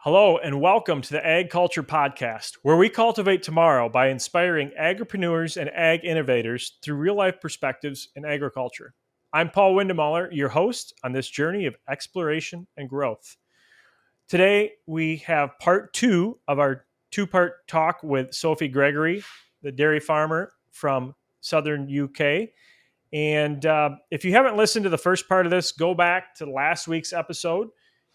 Hello and welcome to the Ag Culture Podcast, where we cultivate tomorrow by inspiring agripreneurs and ag innovators through real-life perspectives in agriculture. I'm Paul Windemuller, your host on this journey of exploration and growth. Today, we have part two of our two-part talk with Sophie Gregory, the dairy farmer from southern UK. And if you haven't listened to the first part of this, go back to last week's episode.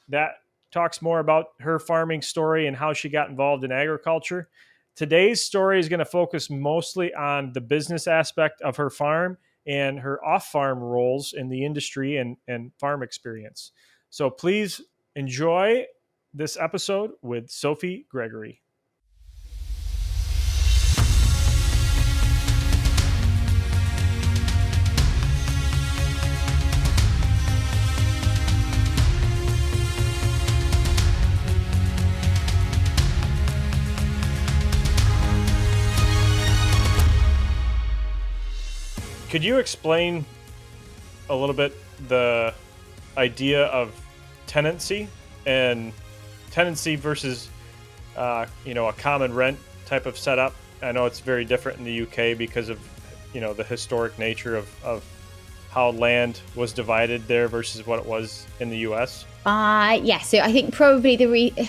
That talks more about her farming story and how she got involved in agriculture. Today's story is going to focus mostly on the business aspect of her farm and her off-farm roles in the industry and farm experience. So please enjoy this episode with Sophie Gregory. Could you explain a little bit the idea of tenancy versus, a common rent type of setup? I know it's very different in the UK because of, the historic nature of how land was divided there versus what it was in the US. So I think probably I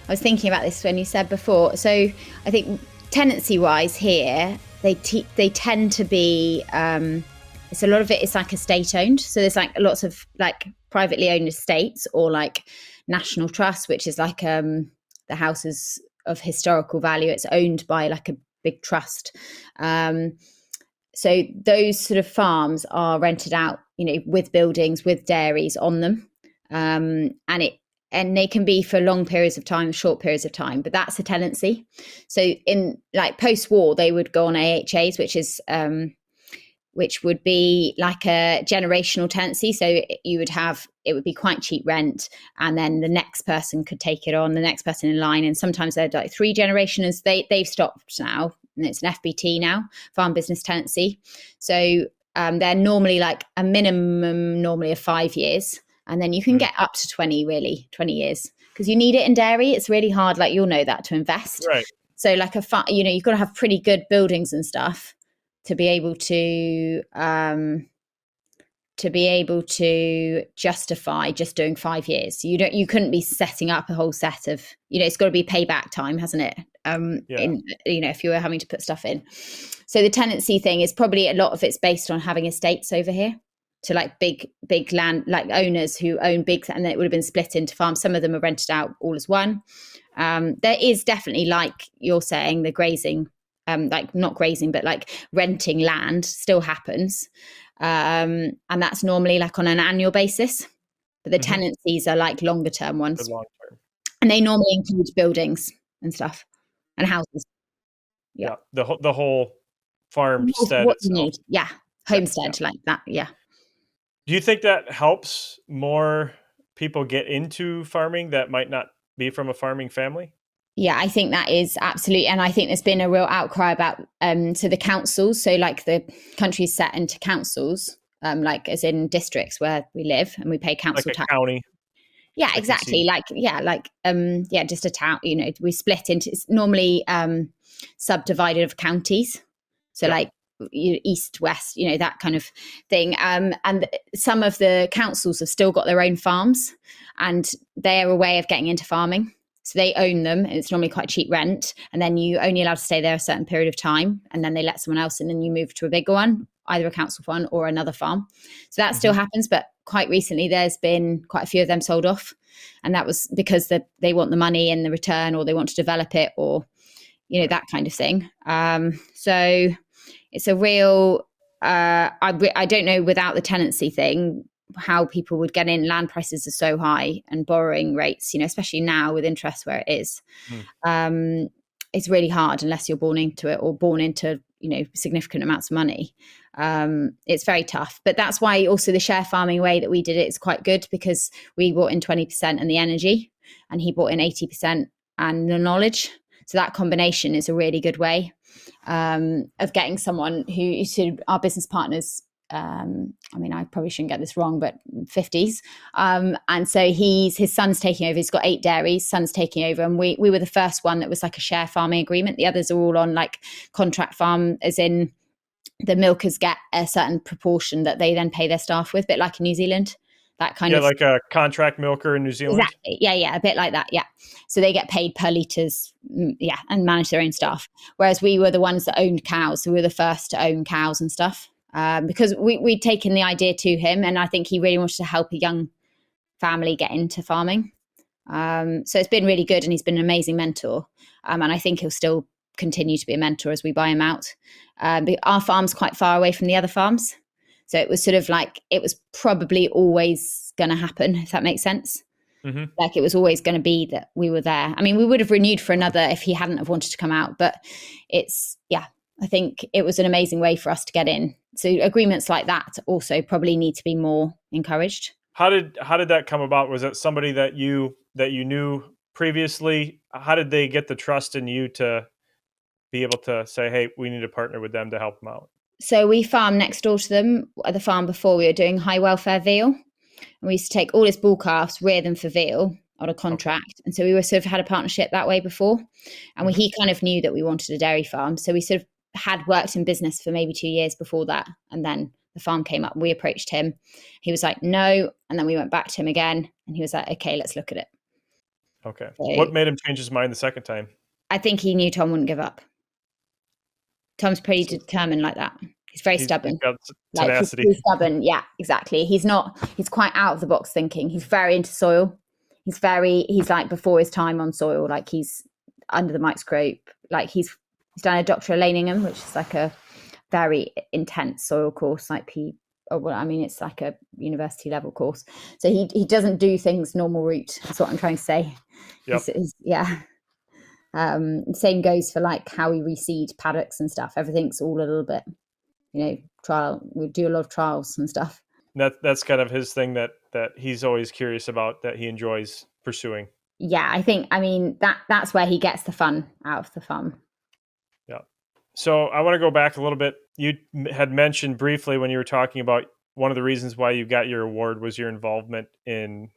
was thinking about this when you said before. So I think tenancy-wise here, they tend to be it's a lot of it is like estate owned, so there's like lots of like privately owned estates or like national trust, which is like the houses of historical value. It's owned by like a big trust, so those sort of farms are rented out, with buildings with dairies on them, and they can be for long periods of time, short periods of time, but that's a tenancy. So in like post-war, they would go on AHAs, which would be like a generational tenancy. So it would be quite cheap rent, and then the next person could take it on, the next person in line. And sometimes they're like 3 generations. They've stopped now, and it's an FBT now, farm business tenancy. So they're normally like a minimum normally of 5 years. And then you can get up to 20 years, because you need it in dairy. It's really hard, like you'll know that, to invest. Right. So like you've got to have pretty good buildings and stuff to be able to justify just doing 5 years. You couldn't be setting up a whole set of, it's got to be payback time, hasn't it? If you were having to put stuff in. So the tenancy thing is probably a lot of it's based on having estates over here. To like big land, like owners who own big, and then it would have been split into farms. Some of them are rented out all as one. There is definitely, like you're saying, the grazing, like not grazing, but like renting land still happens. And that's normally like on an annual basis. But the tenancies are like longer term ones. Long term. And they normally include buildings and stuff and houses. Yeah. The whole farmstead. What you need. Yeah. Homestead, like that. Yeah. Do you think that helps more people get into farming that might not be from a farming family? Yeah, I think that is absolutely. And I think there's been a real outcry about to the councils. So like the country's set into councils, like as in districts where we live and we pay council tax. County. Yeah, exactly. Just a town, we split into, it's normally subdivided of counties. So like east, west, that kind of thing. And some of the councils have still got their own farms, and they're a way of getting into farming. So they own them, and it's normally quite cheap rent. And then you only allowed to stay there a certain period of time, and then they let someone else in, and you move to a bigger one, either a council one or another farm. So that still happens, but quite recently there's been quite a few of them sold off, and that was because they want the money and the return, or they want to develop it, or that kind of thing. So it's a real, I don't know, without the tenancy thing, how people would get in. Land prices are so high, and borrowing rates, especially now with interest where it is, it's really hard unless you're born into it or born into, significant amounts of money. It's very tough. But that's why also the share farming way that we did it is quite good, because we brought in 20% and the energy, and he brought in 80% and the knowledge. So that combination is a really good way of getting someone who, our business partners I mean, I probably shouldn't get this wrong, but 50s. And so his son's taking over. He's got 8 dairies, son's taking over. And we were the first one that was like a share farming agreement. The others are all on like contract farm, as in the milkers get a certain proportion that they then pay their staff with, a bit like in New Zealand. That kind of like a contract milker in New Zealand. Exactly. Yeah, a bit like that. Yeah. So they get paid per litres, and manage their own staff. Whereas we were the ones that owned cows. So we were the first to own cows and stuff. Because we'd taken the idea to him, and I think he really wanted to help a young family get into farming. So it's been really good, and he's been an amazing mentor. And I think he'll still continue to be a mentor as we buy him out. But our farm's quite far away from the other farms. So it was sort of like, it was probably always going to happen, if that makes sense. Mm-hmm. Like it was always going to be that we were there. I mean, we would have renewed for another if he hadn't have wanted to come out. But I think it was an amazing way for us to get in. So agreements like that also probably need to be more encouraged. How did that come about? Was it somebody that you knew previously? How did they get the trust in you to be able to say, hey, we need to partner with them to help them out? So we farm next door to them. At the farm before, we were doing high welfare veal. And we used to take all his bull calves, rear them for veal on a contract. Okay. And so we were sort of had a partnership that way before. And he kind of knew that we wanted a dairy farm. So we sort of had worked in business for maybe 2 years before that. And then the farm came up and we approached him. He was like, no. And then we went back to him again. And he was like, okay, let's look at it. Okay. So, what made him change his mind the second time? I think he knew Tom wouldn't give up. Tom's pretty determined like that. He's very stubborn. He's got tenacity. He's stubborn. Yeah, exactly. He's quite out of the box thinking. He's very into soil. He's like before his time on soil. Like he's under the microscope. Like he's done a doctorate at Laningham, which is like a very intense soil course. It's like a university level course. So he doesn't do things normal route. That's what I'm trying to say. Yep. Same goes for like how we reseed paddocks and stuff. Everything's all a little bit, trial. We do a lot of trials and stuff. That's kind of his thing that he's always curious about, that he enjoys pursuing. Yeah, that's where he gets the fun out of the farm. Yeah. So I want to go back a little bit. You had mentioned briefly when you were talking about one of the reasons why you got your award was your involvement in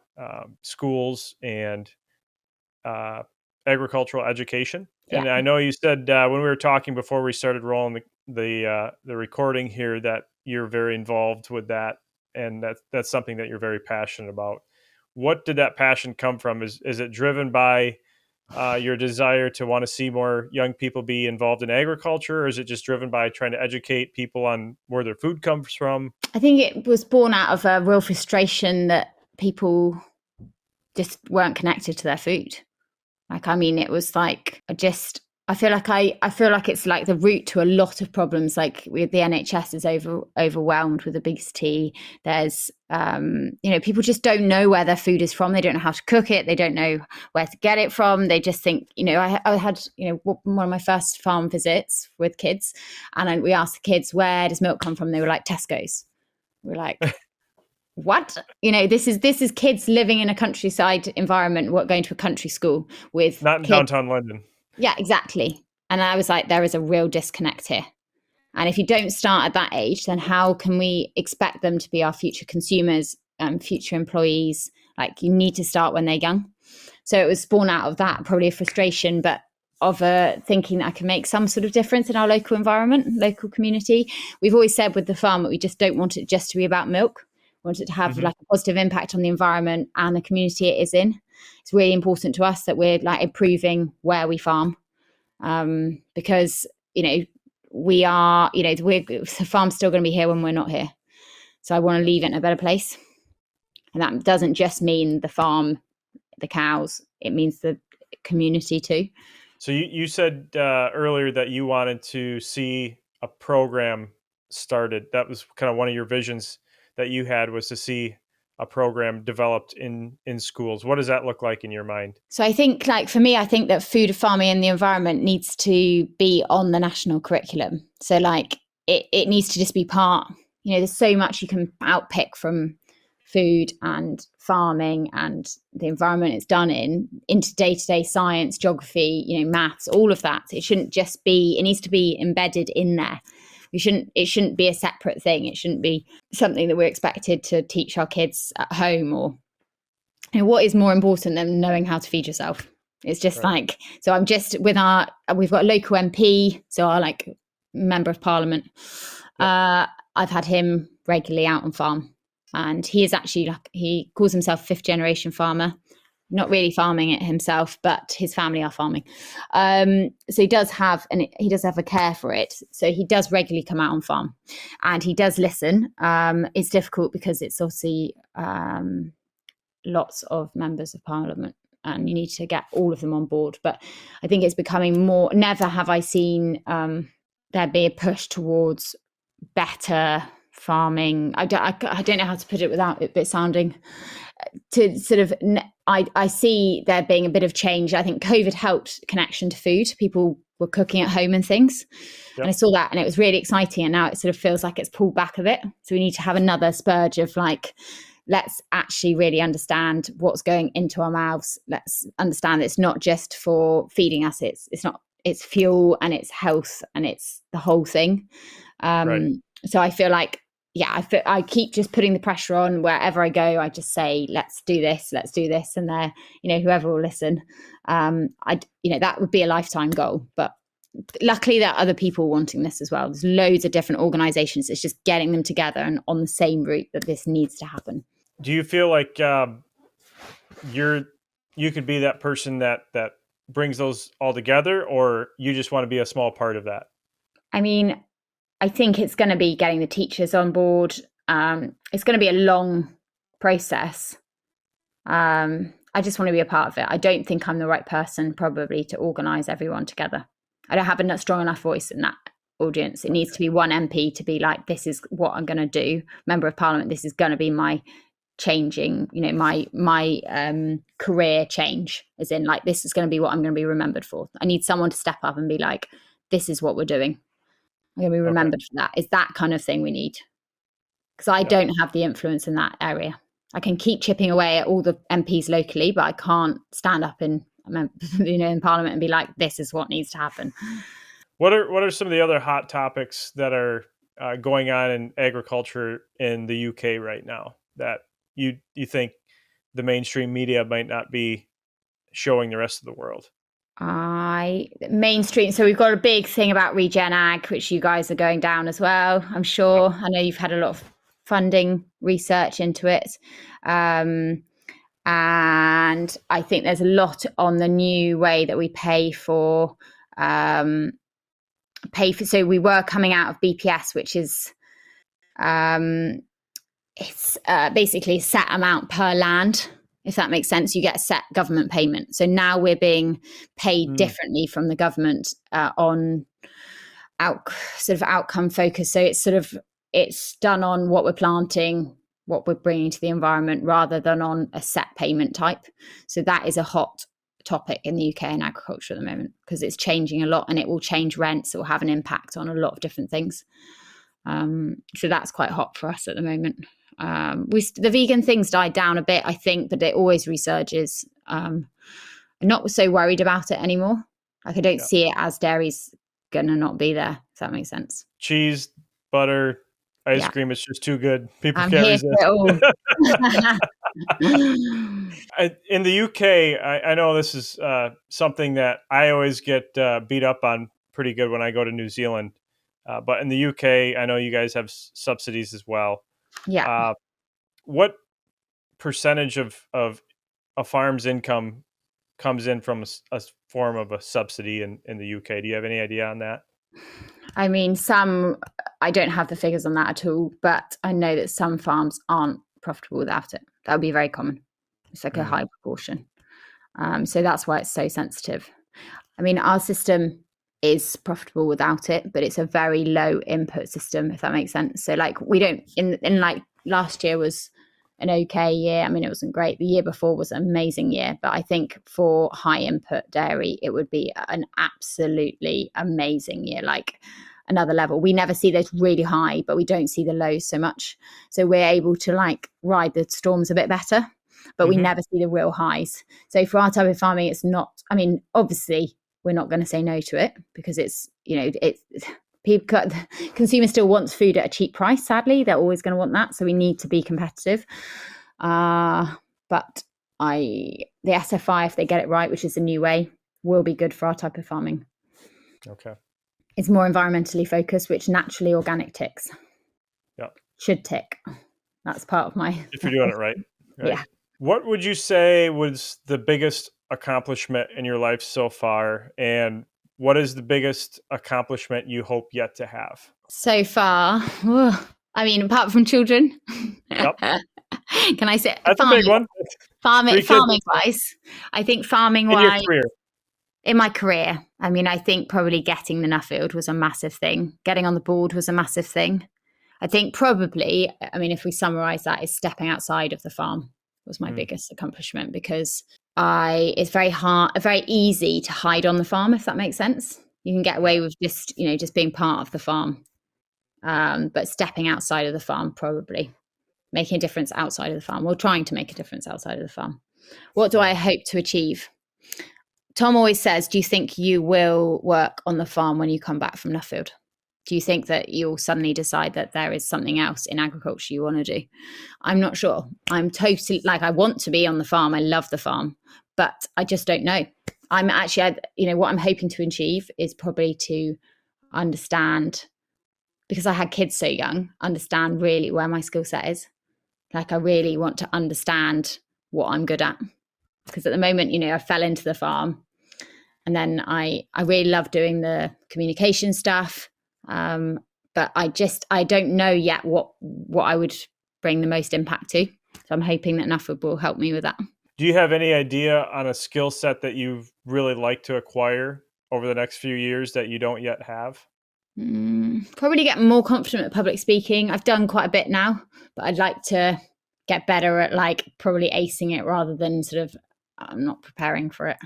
schools and agricultural education. Yeah. And I know you said when we were talking before we started rolling the recording here that you're very involved with that, and that's something that you're very passionate about. What did that passion come from? Is it driven by your desire to want to see more young people be involved in agriculture, or is it just driven by trying to educate people on where their food comes from? I think it was born out of a real frustration that people just weren't connected to their food. It was like I feel like it's like the root to a lot of problems. Like the NHS is overwhelmed with obesity. There's people just don't know where their food is from. They don't know how to cook it. They don't know where to get it from. They just think, I had one of my first farm visits with kids, and we asked the kids, where does milk come from? They were like, Tesco's. We're like, what? This is kids living in a countryside environment, going to a country school with not in downtown London. Yeah, exactly. And I was like, there is a real disconnect here. And if you don't start at that age, then how can we expect them to be our future consumers and future employees? Like, you need to start when they're young. So it was born out of that, probably a frustration, but of thinking that I can make some sort of difference in our local environment, local community. We've always said with the farm that we just don't want it just to be about milk. We want it to have like a positive impact on the environment and the community it is in. It's really important to us that we're like improving where we farm, because we are, the farm's still going to be here when we're not here. So I want to leave it in a better place, and that doesn't just mean the farm, the cows. It means the community too. So you said earlier that you wanted to see a program started. That was kind of one of your visions that you had, was to see a program developed in schools. What does that look like in your mind? So I think, like, for me, I think that food, farming and the environment needs to be on the national curriculum. So like it needs to just be part, there's so much you can outpick from food and farming and the environment it's done into day-to-day science, geography, maths, all of that. It shouldn't just be, it needs to be embedded in there it shouldn't be a separate thing. It shouldn't be something that we're expected to teach our kids at home, or what is more important than knowing how to feed yourself? It's just like, so I'm just we've got a local MP, so our like member of parliament. I've had him regularly out on farm, and he is actually he calls himself fifth generation farmer. Not really farming it himself, but his family are farming. So he does have a care for it. So he does regularly come out on farm, and he does listen. It's difficult because it's obviously lots of members of parliament, and you need to get all of them on board. But I think it's becoming more. Never have I seen there be a push towards better farming. I don't know how to put it without it sounding to sort of. I see there being a bit of change. I think COVID helped connection to food. People were cooking at home and things. And I saw that, and it was really exciting. And now it sort of feels like it's pulled back a bit. So we need to have another spurge of like, let's actually really understand what's going into our mouths. Let's understand it's not just for feeding us. It's fuel, and it's health, and it's the whole thing. So I feel like, I keep just putting the pressure on wherever I go. I just say, let's do this. And there, whoever will listen, that would be a lifetime goal. But luckily there are other people wanting this as well. There's loads of different organizations. It's just getting them together and on the same route that this needs to happen. Do you feel like you could be that person that brings those all together, or you just want to be a small part of that? I mean, I think it's going to be getting the teachers on board. It's going to be a long process. I just want to be a part of it. I don't think I'm the right person probably to organise everyone together. I don't have a strong enough voice in that audience. It needs to be one MP to be like, this is what I'm going to do. Member of Parliament, this is going to be my changing, my career change, as in like, this is going to be what I'm going to be remembered for. I need someone to step up and be like, this is what we're doing. I'm going to be remembered for that. It's that kind of thing we need. Because I don't have the influence in that area. I can keep chipping away at all the MPs locally, but I can't stand up in Parliament and be like, this is what needs to happen. What are some of the other hot topics that are going on in agriculture in the UK right now that you think the mainstream media might not be showing the rest of the world? Mainstream. So we've got a big thing about regen ag, which you guys are going down as well, I'm sure. I know you've had a lot of funding research into it. And I think there's a lot on the new way that we pay for, so we were coming out of BPS, which is, it's basically a set amount per land. If that makes sense, you get a set government payment. So now we're being paid differently from the government on outcome focus. So it's done on what we're planting, what we're bringing to the environment, rather than on a set payment type. So that is a hot topic in the UK in agriculture at the moment, because it's changing a lot, and it will change rents. It will have an impact on a lot of different things. So that's quite hot for us at the moment. The vegan things died down a bit, I think, but it always resurges. I'm not so worried about it anymore. Like, I don't see it as dairy's gonna not be there, if that makes sense. Cheese, butter, ice cream, it's just too good. People I'm can't here resist. for it all. In the UK, I know this is something that I always get beat up on pretty good when I go to New Zealand. But in the UK, I know you guys have subsidies as well. Yeah. What percentage of a farm's income comes in from a form of a subsidy in the UK? Do you have any idea on that? I mean, I don't have the figures on that at all, but I know that some farms aren't profitable without it. That would be very common. It's like a high proportion. So that's why it's so sensitive. I mean, our system is profitable without it, but it's a very low input system, if that makes sense. So like, we don't, in like last year was an okay year. I mean, it wasn't great. The year before was an amazing year, but I think for high input dairy, it would be an absolutely amazing year, like another level. We never see those really high, but we don't see the lows so much. So we're able to like ride the storms a bit better, but we never see the real highs. So for our type of farming, it's not, I mean, obviously we're not going to say no to it, because it's, Consumers still wants food at a cheap price. Sadly, they're always going to want that, so we need to be competitive. But the SFI, if they get it right, which is the new way, will be good for our type of farming. Okay. It's more environmentally focused, which naturally organic ticks. Yeah. Should tick. That's part of my... If you're doing it right. Yeah. What would you say was the biggest accomplishment in your life so far? And what is the biggest accomplishment you hope yet to have? So far, I mean, apart from children. Yep. Can I say that's farming, a big one? Farming wise, I think farming wise. In my career, I mean, I think probably getting the Nuffield was a massive thing. Getting on the board was a massive thing. I think probably, I mean, if we summarize that, is stepping outside of the farm was my biggest accomplishment, because it's very easy to hide on the farm, if that makes sense. You can get away with just being part of the farm. But stepping outside of the farm, probably making a difference outside of the farm, or trying to make a difference outside of the farm. What do I hope to achieve? Tom always says, do you think you will work on the farm when you come back from Nuffield? Do you think that you'll suddenly decide that there is something else in agriculture you want to do? I'm not sure. I'm totally I want to be on the farm. I love the farm, but I just don't know. I'm actually, what I'm hoping to achieve is probably to understand, because I had kids so young, understand really where my skill set is. I really want to understand what I'm good at. Because at the moment, I fell into the farm, and then I really love doing the communication stuff. But I don't know yet what I would bring the most impact to. So I'm hoping that Nuffield will help me with that. Do you have any idea on a skill set that you'd really like to acquire over the next few years that you don't yet have? Probably get more confident at public speaking. I've done quite a bit now, but I'd like to get better at probably acing it rather than sort of I'm not preparing for it.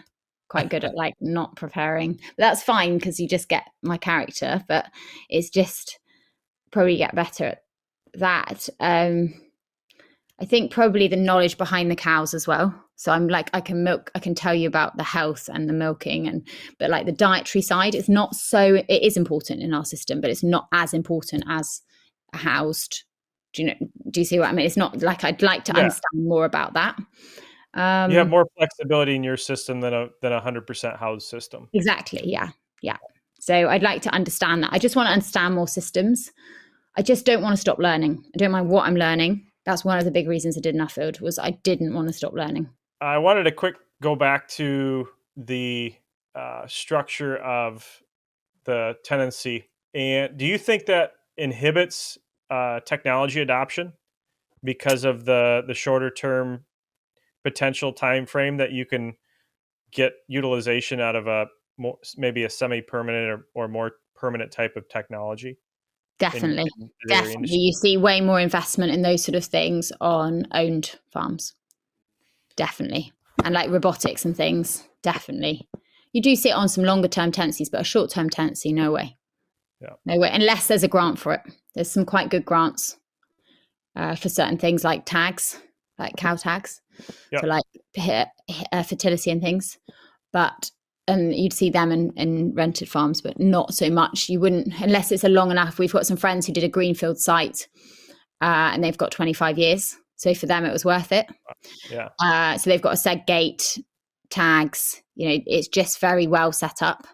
Quite good at not preparing. But that's fine, because you just get my character, but it's just probably get better at that. I think probably the knowledge behind the cows as well. So I'm I can tell you about the health and the milking, but the dietary side, it is important in our system, but it's not as important as a housed. Do you see what I mean? It's not I'd like to understand more about that. You have more flexibility in your system than a 100% housed system. Exactly. Yeah. So I'd like to understand that. I just want to understand more systems. I just don't want to stop learning. I don't mind what I'm learning. That's one of the big reasons I did Nuffield, was I didn't want to stop learning. I wanted to go back to the structure of the tenancy. And do you think that inhibits technology adoption because of the shorter term potential time frame that you can get utilization out of maybe a semi-permanent or more permanent type of technology? Definitely. You see way more investment in those sort of things on owned farms. Definitely. And robotics and things, definitely. You do see it on some longer term tenancies, but a short term tenancy, no way. Yeah. No way, unless there's a grant for it. There's some quite good grants for certain things, like tags, like cow tags, for fertility and things. And you'd see them in rented farms, but not so much. You wouldn't, unless it's a long enough. We've got some friends who did a greenfield site, and they've got 25 years. So for them, it was worth it. Yeah. So they've got a seg gate, tags. It's just very well set up.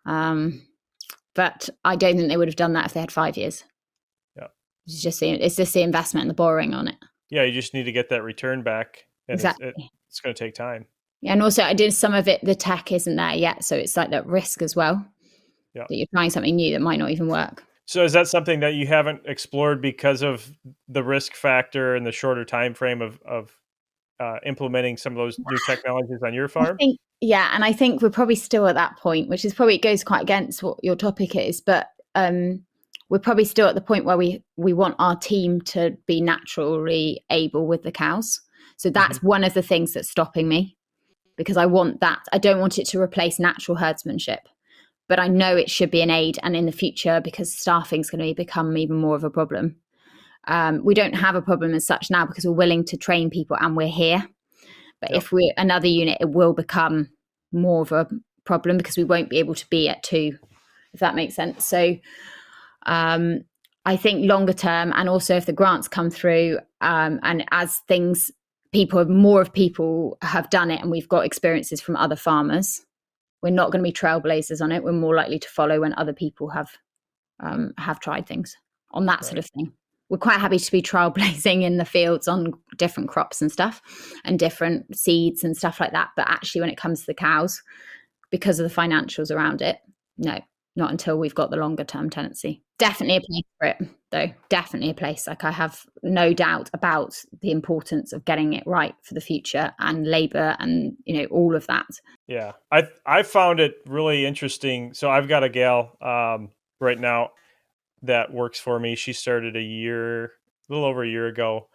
But I don't think they would have done that if they had 5 years. Yeah. It's just the investment and the borrowing on it. Yeah, you just need to get that return back. And exactly. It's going to take time. Yeah, and also I did some of it, the tech isn't there yet. So it's that risk as well. Yeah. That you're trying something new that might not even work. So is that something that you haven't explored because of the risk factor and the shorter time frame of implementing some of those new technologies on your farm? And I think we're probably still at that point, which is probably, it goes quite against what your topic is, but we're probably still at the point where we want our team to be naturally able with the cows. So that's one of the things that's stopping me, because I want that. I don't want it to replace natural herdsmanship, but I know it should be an aid. And in the future, because staffing is going to become even more of a problem. We don't have a problem as such now because we're willing to train people and we're here. But if we're another unit, it will become more of a problem because we won't be able to be at 2, if that makes sense. So I think longer term, and also if the grants come through, and as more people have done it, and we've got experiences from other farmers, we're not going to be trailblazers on it. We're more likely to follow when other people have tried things on that sort of thing. We're quite happy to be trailblazing in the fields on different crops and stuff and different seeds and stuff like that. But actually, when it comes to the cows, because of the financials around it, no, not until we've got the longer term tenancy. Definitely a place for it, though. Definitely a place. Like, I have no doubt about the importance of getting it right for the future, and labour and, all of that. Yeah, I found it really interesting. So I've got a gal right now that works for me. She started a little over a year ago.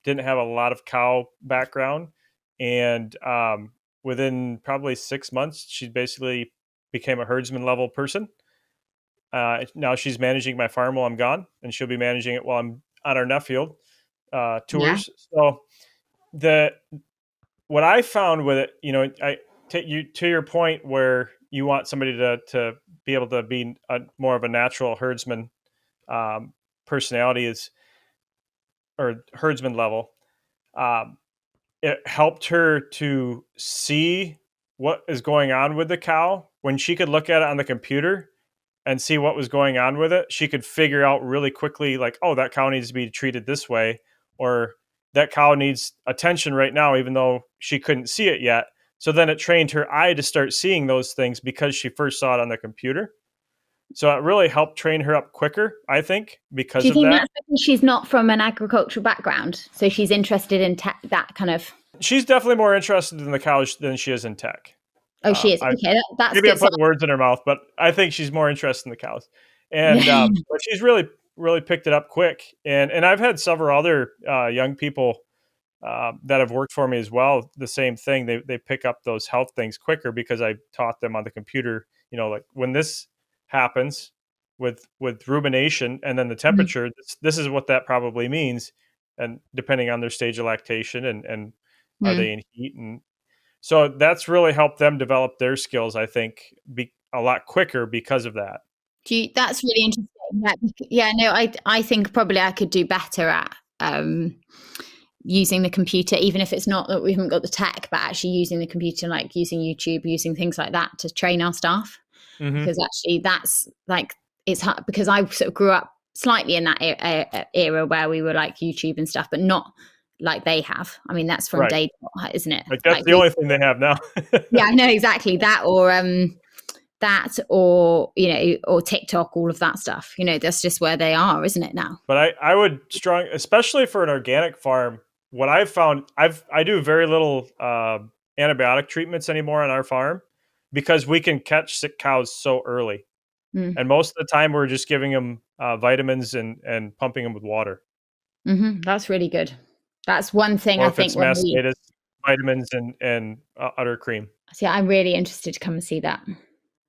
Didn't have a lot of cow background, and within probably 6 months, she basically became a herdsman level person. Now she's managing my farm while I'm gone, and she'll be managing it while I'm on our Nuffield tours. Yeah. So what I found with it, to your point where you want somebody to be able to be more of a natural herdsman personality or herdsman level. It helped her to see what is going on with the cow. When she could look at it on the computer and see what was going on with it, she could figure out really quickly, like, oh, that cow needs to be treated this way, or that cow needs attention right now, even though she couldn't see it yet. So then it trained her eye to start seeing those things because she first saw it on the computer. So it really helped train her up quicker, I think, because of that. Do you think that's because she's not from an agricultural background? So she's interested in that kind of... She's definitely more interested in the cows than she is in tech. Oh, she is. Okay, that's maybe good. I put words in her mouth, but I think she's more interested in the cows. And but she's really, really picked it up quick. And I've had several other young people that have worked for me as well. The same thing. They pick up those health things quicker because I taught them on the computer. Like when this happens with rumination and then the temperature, this is what that probably means. And depending on their stage of lactation and are they in heat, and so that's really helped them develop their skills, I think, a lot quicker because of that. That's really interesting. Yeah, no, I think probably I could do better at using the computer, even if it's not that we haven't got the tech, but actually using the computer, like using YouTube, using things like that to train our staff. Because actually that's like, it's hard, because I sort of grew up slightly in that era where we were like YouTube and stuff, but not like they have. I mean, that's from day dot, isn't it? Like that's the only thing they have now. Yeah, I know, exactly. That or or TikTok, all of that stuff. That's just where they are, isn't it now? But I would especially for an organic farm, what I've found, I do very little antibiotic treatments anymore on our farm because we can catch sick cows so early. And most of the time we're just giving them vitamins and pumping them with water. That's really good. That's one thing or I if think. It's mastitis, vitamins and udder cream. See, I'm really interested to come and see that,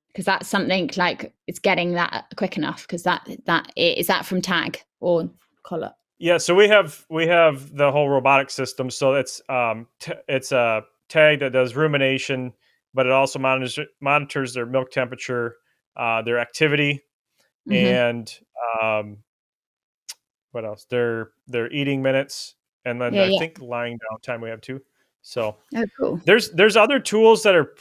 because that's something like it's getting that quick enough. Because that is that from tag or collar? Yeah, so we have the whole robotic system. So it's a tag that does rumination, but it also monitors their milk temperature, their activity, and what else? Their eating minutes, and then I think lying down time we have too. So cool. There's other tools that are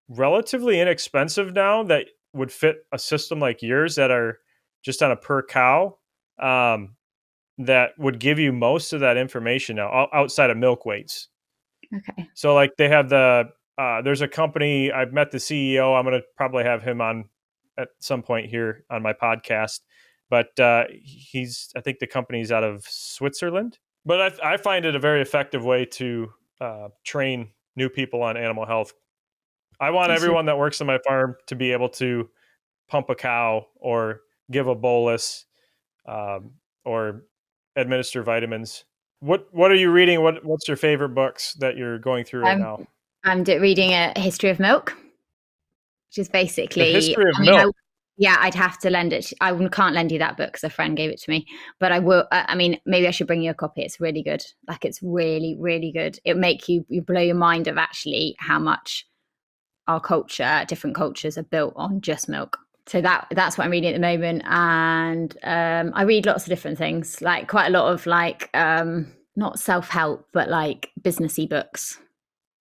relatively inexpensive now that would fit a system like yours that are just on a per cow, that would give you most of that information now outside of milk weights. Okay. So like they have there's a company, I've met the CEO. I'm going to probably have him on at some point here on my podcast, but I think the company's out of Switzerland, but I find it a very effective way to train new people on animal health. I want everyone that works on my farm to be able to pump a cow or give a bolus, or administer vitamins. What are you reading? What's your favorite books that you're going through right now? I'm reading A History of Milk, which is basically the history of milk. I'd have to lend it. I can't lend you that book because a friend gave it to me, but I will. I mean, maybe I should bring you a copy. It's really good. Like, it's really, really good. It'll make you blow your mind of actually how much our culture, different cultures, are built on just milk. So that's what I'm reading at the moment. And I read lots of different things, like quite a lot of like, not self-help, but like businessy books,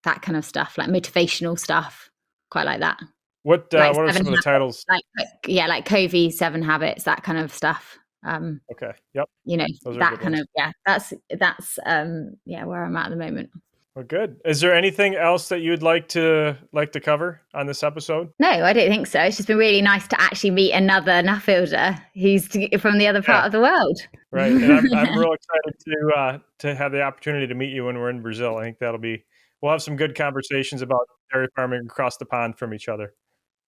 that kind of stuff, like motivational stuff. Quite like that. What Like are some of the titles? Like Covey, 7 Habits, that kind of stuff. Okay. Yep. You know, Those are that good kind ones. of, that's where I'm at the moment. Well, good. Is there anything else that you'd like to cover on this episode? No, I don't think so. It's just been really nice to actually meet another Nuffielder who's from the other part of the world. Right. And I'm real excited to have the opportunity to meet you when we're in Brazil. I think we'll have some good conversations about dairy farming across the pond from each other.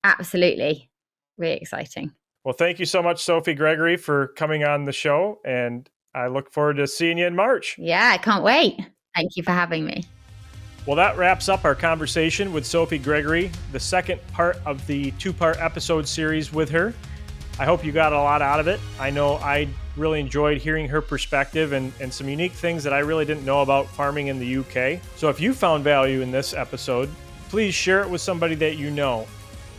Absolutely. Really exciting. Well, thank you so much, Sophie Gregory, for coming on the show. And I look forward to seeing you in March. Yeah, I can't wait. Thank you for having me. Well, that wraps up our conversation with Sophie Gregory, the second part of the 2-part episode series with her. I hope you got a lot out of it. I know I really enjoyed hearing her perspective and some unique things that I really didn't know about farming in the UK. So if you found value in this episode, please share it with somebody that you know.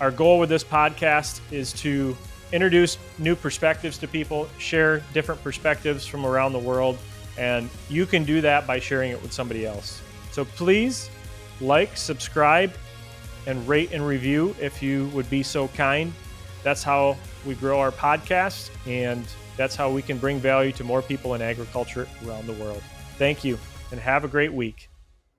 Our goal with this podcast is to introduce new perspectives to people, share different perspectives from around the world, and you can do that by sharing it with somebody else. So please like, subscribe, and rate and review if you would be so kind. That's how we grow our podcast, and that's how we can bring value to more people in agriculture around the world. Thank you, and have a great week.